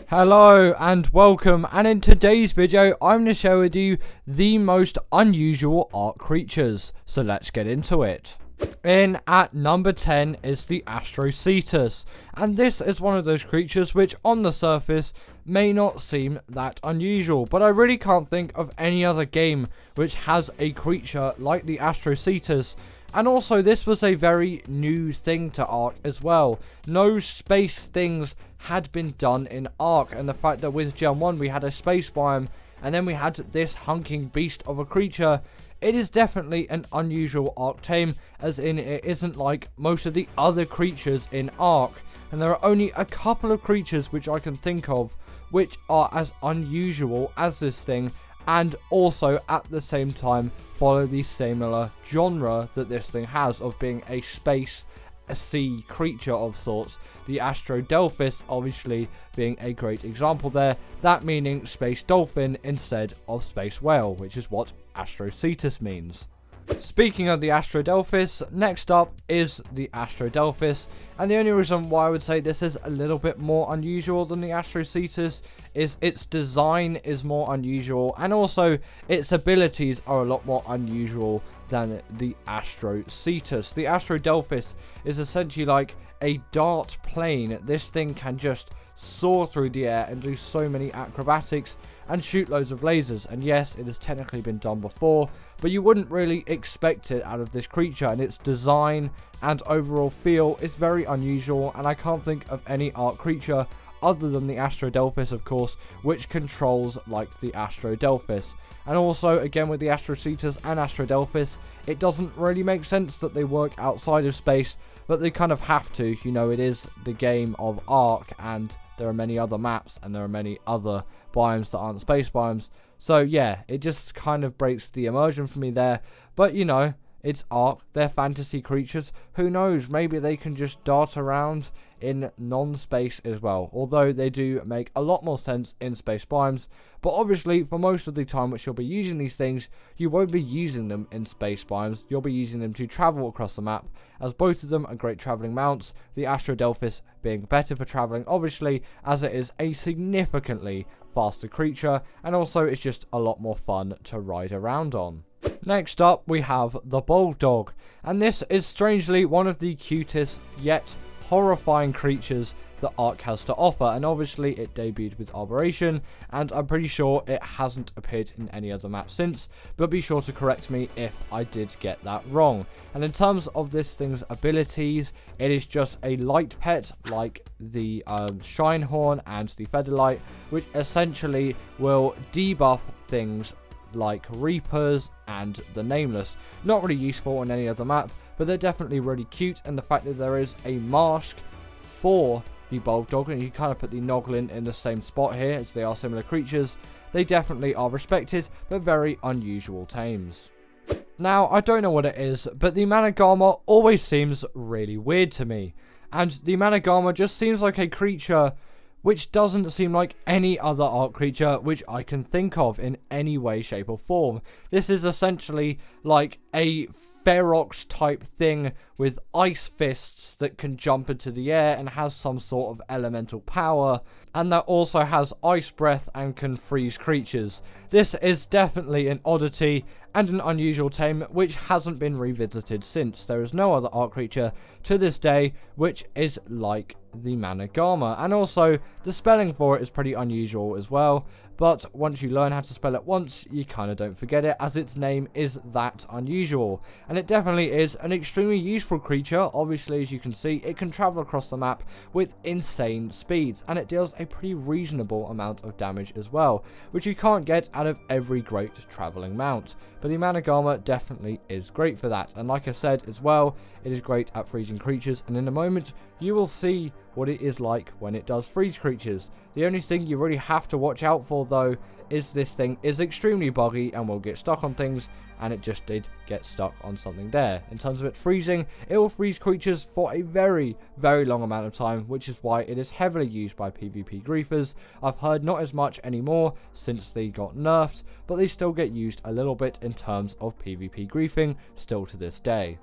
Hello and welcome, and in today's video I'm going to share with you the most unusual Ark creatures, so let's get into it. In at number 10 is the Astrocetus, and this is one of those creatures which on the surface may not seem that unusual, but I really can't think of any other game which has a creature like the Astrocetus. And also, this was a very new thing to Ark as well. No space things had been done in Ark, and the fact that with Gen 1 we had a space biome, and then we had this hunking beast of a creature, it is definitely an unusual Ark tame, as in it isn't like most of the other creatures in Ark. And there are only a couple of creatures which I can think of which are as unusual as this thing, and also at the same time follow the similar genre that this thing has of being a sea creature of sorts. The Astrodelphis obviously being a great example there, that meaning space dolphin instead of space whale, which is what Astrocetus means. Speaking of the Astrodelphis, next up is the Astrodelphis, and the only reason why I would say this is a little bit more unusual than the Astrocetus is its design is more unusual, and also its abilities are a lot more unusual than the Astrocetus. The Astrodelphis is essentially like a dart plane. This thing can just soar through the air and do so many acrobatics and shoot loads of lasers, and yes, it has technically been done before, but you wouldn't really expect it out of this creature, and its design and overall feel is very unusual, and I can't think of any Ark creature other than the Astrodelphis, of course, which controls like the Astrodelphis. And also, again, with the Astrocetus and Astrodelphis, it doesn't really make sense that they work outside of space, but they kind of have to. You know, it is the game of Ark, and there are many other maps, and there are many other biomes that aren't space biomes. So yeah, it just kind of breaks the immersion for me there. But you know, it's Ark, they're fantasy creatures. Who knows, maybe they can just dart around in non-space as well. Although they do make a lot more sense in space biomes. But obviously, for most of the time which you'll be using these things, you won't be using them in space biomes. You'll be using them to travel across the map, as both of them are great traveling mounts. The Astrodelphis being better for traveling, obviously, as it is a significantly faster creature, and also it's just a lot more fun to ride around on. Next up, we have the Buldoog, and this is strangely one of the cutest yet horrifying creatures that Ark has to offer, and obviously it debuted with Operation, and I'm pretty sure it hasn't appeared in any other map since, but be sure to correct me if I did get that wrong. And in terms of this thing's abilities, it is just a light pet like the Shinehorn and the Featherlight, which essentially will debuff things like Reapers and the Nameless. Not really useful on any other map, but they're definitely really cute, and the fact that there is a mask for the Buldoog, and you kind of put the Noglin in the same spot here as they are similar creatures, they definitely are respected but very unusual tames. Now, I don't know what it is, but the Manag always seems really weird to me, and the Manag just seems like a creature which doesn't seem like any other Ark creature which I can think of in any way, shape or form. This is essentially like a Ferox type thing with ice fists that can jump into the air and has some sort of elemental power, and that also has ice breath and can freeze creatures. This is definitely an oddity and an unusual tame which hasn't been revisited since. There is no other Ark creature to this day which is like the Manag, and also the spelling for it is pretty unusual as well, but once you learn how to spell it once, you kind of don't forget it, as its name is that unusual. And it definitely is an extremely useful creature. Obviously, as you can see, it can travel across the map with insane speeds, and it deals a pretty reasonable amount of damage as well, which you can't get out of every great traveling mount. But the Manag definitely is great for that, and like I said as well, it is great at freezing creatures, and in a moment you will see what it is like when it does freeze creatures. The only thing you really have to watch out for though is this thing is extremely buggy and will get stuck on things, and it just did get stuck on something there. In terms of it freezing, it will freeze creatures for a very, very long amount of time, which is why it is heavily used by PvP griefers. I've heard not as much anymore since they got nerfed, but they still get used a little bit in terms of PvP griefing still to this day.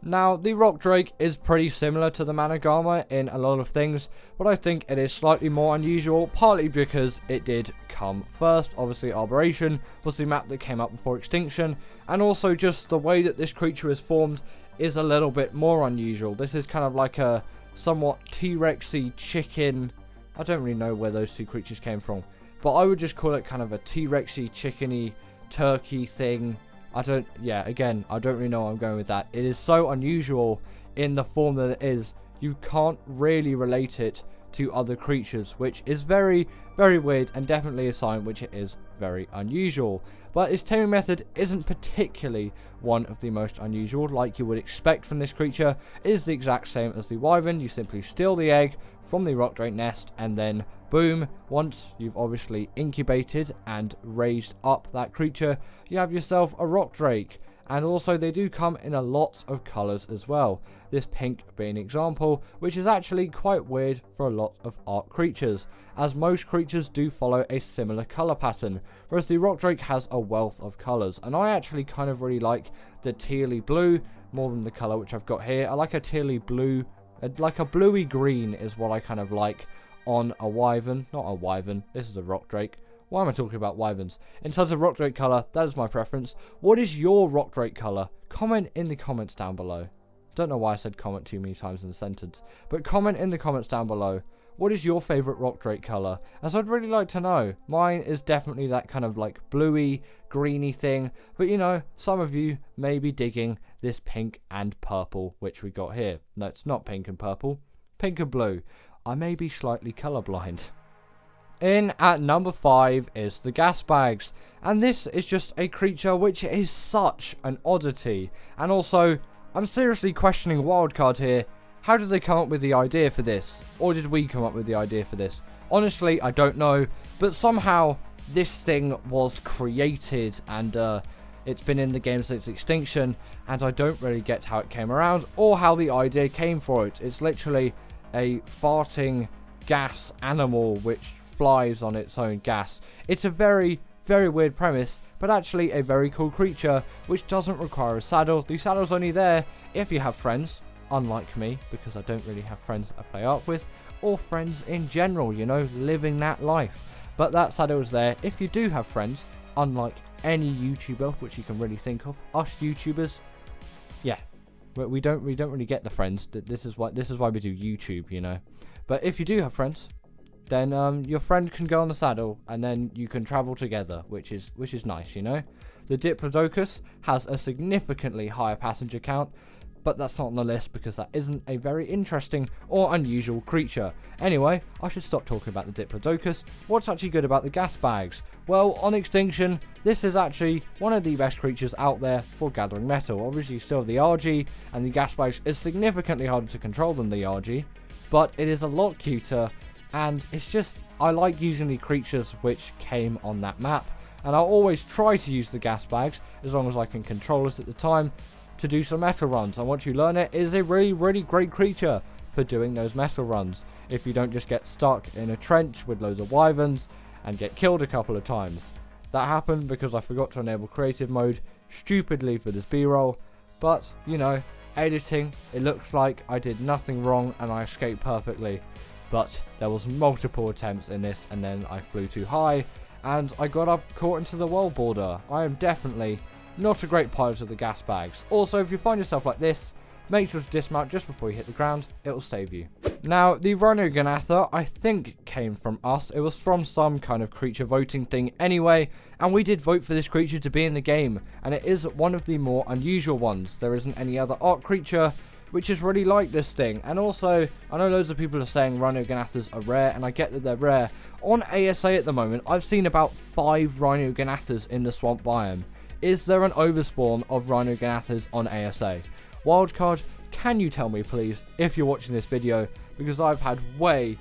Now, the Rock Drake is pretty similar to the Manag armor in a lot of things, but I think it is slightly more unusual, partly because it did come first. Obviously, Arboration was the map that came up before Extinction, and also just the way that this creature is formed is a little bit more unusual. This is kind of like a somewhat T-Rexy chicken. I don't really know where those two creatures came from, but I would just call it kind of a T-Rexy, chickeny, turkey thing. I don't really know where I'm going with that. It is so unusual in the form that it is. You can't really relate it to other creatures, which is very, very weird, and definitely a sign which it is very unusual. But its taming method isn't particularly one of the most unusual, like you would expect from this creature. It is the exact same as the Wyvern. You simply steal the egg from the Rock Drake nest, and then boom, once you've obviously incubated and raised up that creature, you have yourself a Rock Drake. And also they do come in a lot of colours as well, this pink being an example, which is actually quite weird for a lot of Ark creatures, as most creatures do follow a similar colour pattern, whereas the Rock Drake has a wealth of colours. And I actually kind of really like the tealy blue more than the colour which I've got here. I like a tealy blue, like a bluey green is what I kind of like on a Wyvern. Not a Wyvern, this is a Rock Drake. Why am I talking about Wyverns? In terms of Rock Drake colour, that is my preference. What is your Rock Drake colour? Comment in the comments down below. Don't know why I said comment too many times in a sentence, but comment in the comments down below. What is your favourite Rock Drake colour? As I'd really like to know. Mine is definitely that kind of like bluey, greeny thing, but you know, some of you may be digging this pink and purple which we got here. No, it's not pink and purple, pink and blue. I may be slightly colourblind. In at number 5 is the Gasbags, and this is just a creature which is such an oddity. And also, I'm seriously questioning Wildcard here. How did they come up with the idea for this? Or did we come up with the idea for this? Honestly, I don't know, but somehow this thing was created, and it's been in the game since Extinction, and I don't really get how it came around or how the idea came for it. It's literally a farting gas animal which flies on its own gas. It's a very, very weird premise, but actually a very cool creature which doesn't require a saddle. The saddle's only there if you have friends, unlike me, because I don't really have friends that I play Ark with, or friends in general, you know, living that life. But that saddle is there if you do have friends, unlike any YouTuber which you can really think of. Us YouTubers, yeah, we don't really get the friends. This is why we do YouTube, you know. But if you do have friends, then your friend can go on the saddle, and then you can travel together, which is nice, you know. The Diplodocus has a significantly higher passenger count, but that's not on the list because that isn't a very interesting or unusual creature. Anyway, I should stop talking about the Diplodocus. What's actually good about the Gasbags? Well, on Extinction, this is actually one of the best creatures out there for gathering metal. Obviously, you still have the RG, and the Gasbags is significantly harder to control than the RG, but it is a lot cuter. And it's just, I like using the creatures which came on that map. And I'll always try to use the Gasbags, as long as I can control it at the time, to do some metal runs. And once you learn it, it is a really, really great creature for doing those metal runs. If you don't just get stuck in a trench with loads of Wyverns and get killed a couple of times. That happened because I forgot to enable creative mode, stupidly, for this B-roll. But, you know, editing, it looks like I did nothing wrong and I escaped perfectly. But there was multiple attempts in this, and then I flew too high, and I got up caught into the world border. I am definitely not a great pilot of the Gasbags. Also, if you find yourself like this, make sure to dismount just before you hit the ground. It will save you. Now, the Rhog Gatha, I think, came from us. It was from some kind of creature voting thing anyway, and we did vote for this creature to be in the game, and it is one of the more unusual ones. There isn't any other Ark creature which is really like this thing. And also, I know loads of people are saying Rhog Gathas are rare, and I get that they're rare. On ASA at the moment, I've seen about 5 Rhog Gathas in the swamp biome. Is there an overspawn of Rhog Gathas on ASA? Wildcard, can you tell me please, if you're watching this video, because I've had way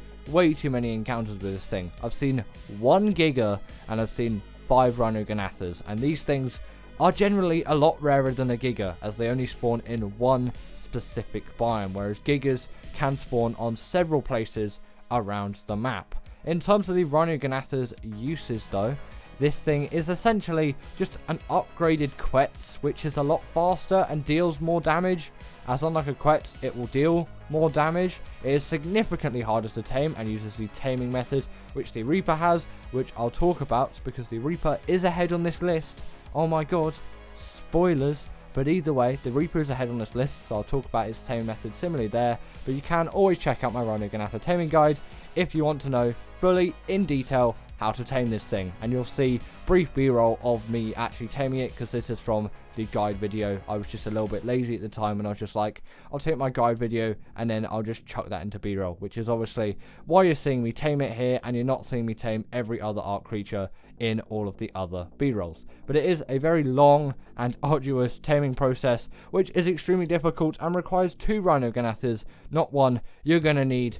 too many encounters with this thing. I've seen 1 Giga, and I've seen 5 Rhog Gathas, and these things are generally a lot rarer than a Giga, as they only spawn in one specific biome, whereas Gigas can spawn on several places around the map. In terms of the Rhog Gatha's uses though, This thing is essentially just an upgraded Quetz, which is a lot faster and deals more damage. As unlike a Quetz, it will deal more damage. It is significantly harder to tame and uses the taming method, which the Reaper has, which I'll talk about because the Reaper is ahead on this list. Oh my god, spoilers. But either way, the Reaper is ahead on this list, so I'll talk about its taming method similarly there. But you can always check out my Rhog Gatha taming guide if you want to know fully in detail how to tame this thing, and you'll see brief b-roll of me actually taming it, because this is from the guide video. I was just a little bit lazy at the time, and I was just like, I'll take my guide video and then I'll just chuck that into b-roll, which is obviously why you're seeing me tame it here and you're not seeing me tame every other Ark creature in all of the other b-rolls. But it is a very long and arduous taming process, which is extremely difficult and requires 2 Rhog Gathas, not 1. You're going to need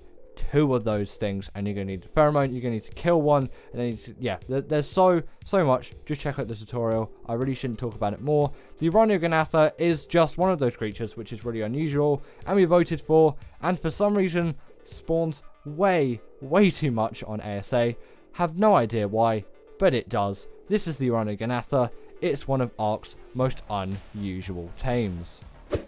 2 of those things, and you're going to need pheromone, you're going to need to kill one, and then yeah, there's so much. Just check out the tutorial. I really shouldn't talk about it more. The Rhog Gatha is just one of those creatures which is really unusual and we voted for, and for some reason spawns way too much on ASA. Have no idea why, but it does. This is the Rhog Gatha. It's one of Ark's most unusual tames.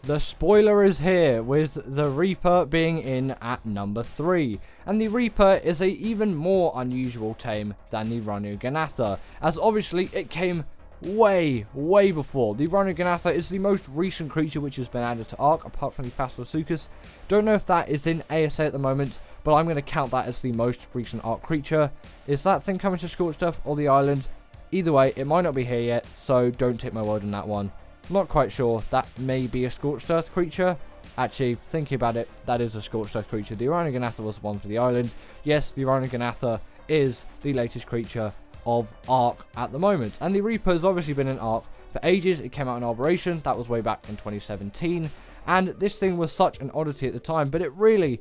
The spoiler is here, with the Reaper being in at number 3, and the Reaper is a even more unusual tame than the Rhog Gatha, as obviously it came way before. The Rhog Gatha is the most recent creature which has been added to Ark, apart from the Astrocetus. Don't know if that is in ASA at the moment, but I'm going to count that as the most recent Ark creature. Is that thing coming to Scorched Earth or the island? Either way, it might not be here yet, so don't take my word on that one. Not quite sure. That may be a Scorched Earth creature. Actually, thinking about it, that is a Scorched Earth creature. The Rhog Gatha was the one for the island. Yes, the Rhog Gatha is the latest creature of Ark at the moment. And the Reaper has obviously been in Ark for ages. It came out in Operation. That was way back in 2017. And this thing was such an oddity at the time, but it really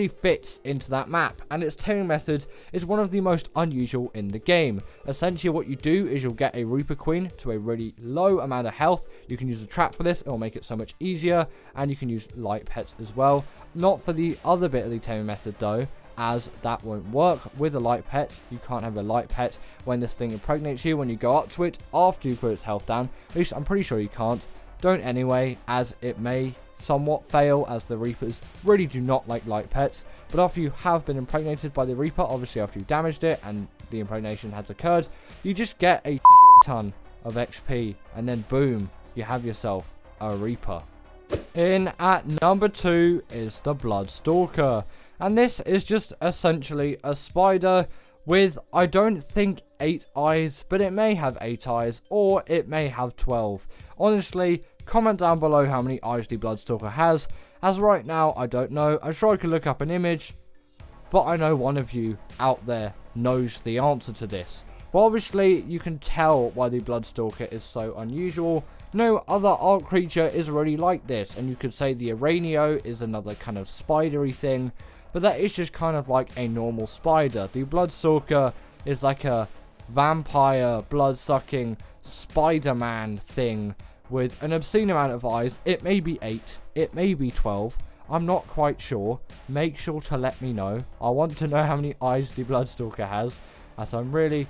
fits into that map, and its taming method is one of the most unusual in the game. Essentially what you do is you'll get a Reaper Queen to a really low amount of health. You can use a trap for this, it will make it so much easier, and you can use light pets as well. Not for the other bit of the taming method though, as that won't work with a light pet. You can't have a light pet when this thing impregnates you when you go up to it after you put its health down. At least I'm pretty sure you can't. Don't anyway, as it may somewhat fail, as the Reapers really do not like light pets. But after you have been impregnated by the Reaper, obviously after you've damaged it and the impregnation has occurred, you just get a ton of XP, and then boom, you have yourself a Reaper. In at number 2 is the Blood Stalker, and this is just essentially a spider with, I don't think 8 eyes, but it may have 8 eyes, or it may have 12. Honestly, comment down below how many eyes the Bloodstalker has, as right now I don't know. I'm sure I could look up an image, but I know one of you out there knows the answer to this. But obviously you can tell why the Bloodstalker is so unusual. No other Ark creature is really like this, and you could say the Aranio is another kind of spidery thing, but that is just kind of like a normal spider. The Bloodstalker is like a vampire, blood-sucking Spider-Man thing with an obscene amount of eyes. It may be 8, it may be 12, I'm not quite sure. Make sure to let me know. I want to know how many eyes the Bloodstalker has, as I'm really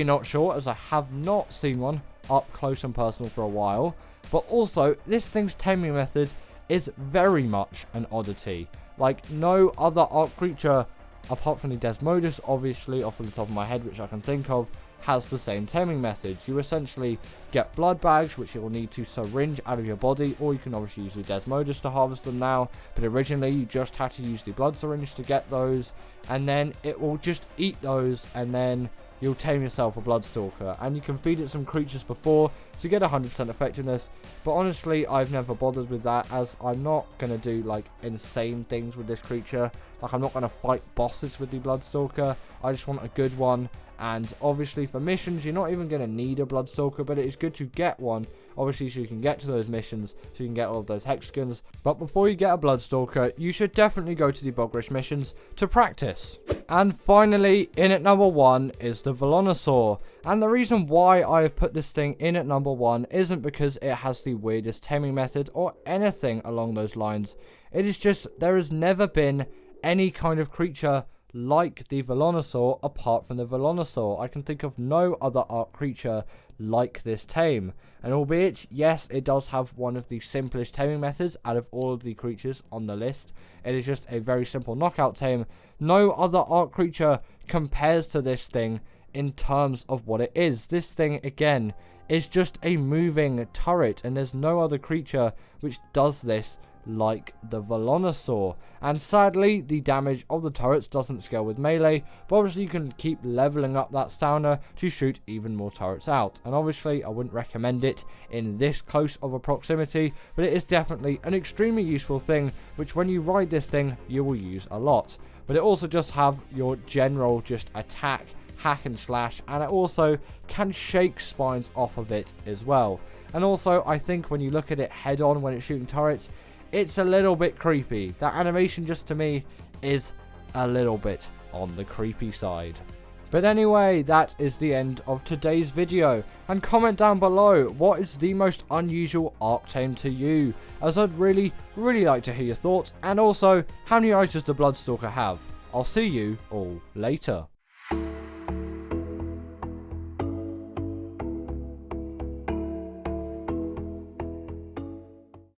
not sure, as I have not seen one up close and personal for a while. But also, this thing's taming method is very much an oddity. Like, no other Ark creature, apart from the Desmodus, obviously, off the top of my head, which I can think of, has the same taming method. You essentially get blood bags, which you'll need to syringe out of your body, or you can obviously use the Desmodus to harvest them now, but originally you just had to use the blood syringe to get those, and then it will just eat those, and then you'll tame yourself a Bloodstalker, and you can feed it some creatures before to get 100% effectiveness. But honestly, I've never bothered with that, as I'm not going to do like insane things with this creature. Like, I'm not going to fight bosses with the Bloodstalker. I just want a good one. And obviously for missions, you're not even going to need a Bloodstalker, but it is good to get one, obviously, so you can get to those missions, so you can get all of those hexagons. But before you get a Bloodstalker, you should definitely go to the Bogrish missions to practice. And finally, in at number 1 is the Vonaur. And the reason why I have put this thing in at number 1 isn't because it has the weirdest taming method or anything along those lines. It is just, there has never been any kind of creature like the Velonasaur apart from the Velonasaur. I can think of no other Ark creature like this tame. And albeit, yes, it does have one of the simplest taming methods out of all of the creatures on the list. It is just a very simple knockout tame. No other Ark creature compares to this thing in terms of what it is. This thing, again, is just a moving turret, and there's no other creature which does this like the Velonasaur. And sadly, the damage of the turrets doesn't scale with melee, but obviously you can keep leveling up that stamina to shoot even more turrets out. And obviously I wouldn't recommend it in this close of a proximity, but it is definitely an extremely useful thing, which when you ride this thing you will use a lot. But it also just have your general just attack, hack and slash, and it also can shake spines off of it as well. And also I think when you look at it head on when it's shooting turrets, it's a little bit creepy. That animation just to me is a little bit on the creepy side. But anyway, that is the end of today's video. And comment down below, what is the most unusual Ark tame to you? As I'd really like to hear your thoughts. And also, how many eyes does the Bloodstalker have? I'll see you all later.